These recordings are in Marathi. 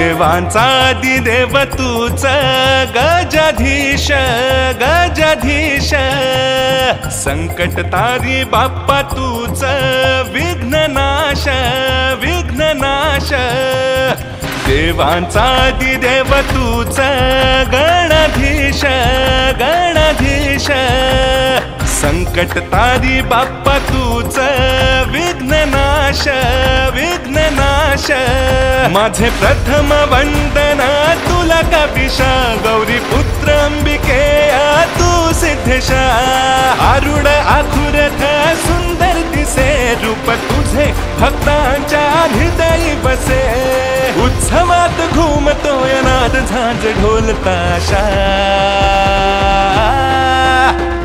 देवांचा आदिदेव तूच गजाधीश गजाधीश संकट तारी बाप्पा तूच विघ्ननाश विघ्ननाश देवांचा आदिदेव तूच गणाधीश गणाधीश संकट तारी बाप्पा तूच विघ्ननाश विघ्ननाश माझे प्रथम वंदना तुला कपिशा गौरी पुत्र अंबिकेया तू सिद्धेशा आरूढ आखुरथ सुंदर दिसे रूप तुझे भक्तांच्या हृदयी बसे उत्सवात घुमतोय नाद झांज ढोल ताशा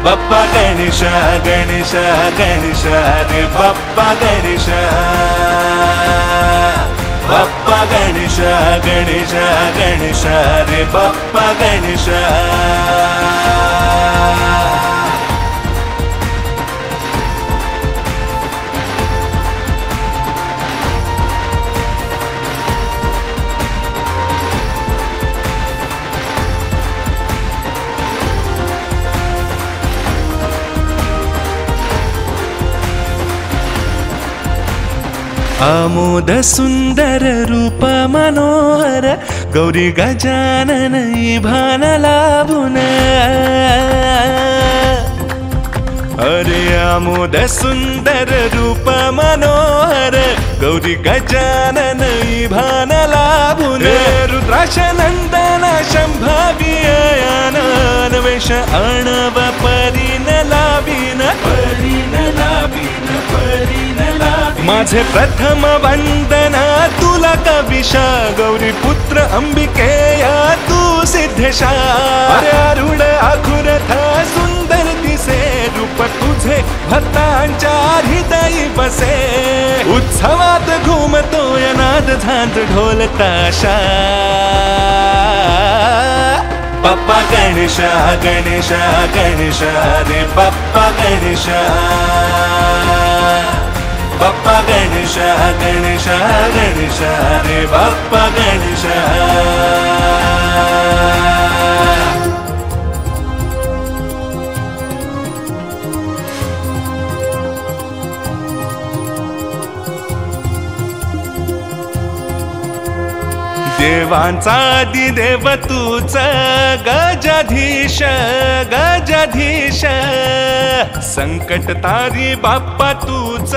बाप्पा गणेशा गणेशा गणेशा रे बाप्पा गणेशा बाप्पा गणेशा गणेशा गणेशा रे बाप्पा गणेशा आमोद सुंदर रूप मनोहर गौरी गजानन भान लाभून अरे आमोद सुंदर रूप मनोहर गौरी गजानन भान लाभून रुद्राक्ष नंदन शंभावी अन्वेष आणव परीन लावीन परीन लावीन परीन लावीन माझे प्रथम वंदना तुला कपिशा गौरी पुत्र अंबिकेया तू सिद्धेशा आरूढ आखुरथ सुंदर दिसे रूप तुझे भक्तांच्या हृदयी बसे उत्सवात घुमतोय नाद झांज ढोल ताशा बाप्पा गणेशा गणेशा गणेशा रे बाप्पा गणेशा बाप्पा गणेशा गणेशा गणेशा रे बाप्पा गणेशा देवांचा आदिदेव तूच गजाधीश गजाधीश संकट तारी बाप्पा तूच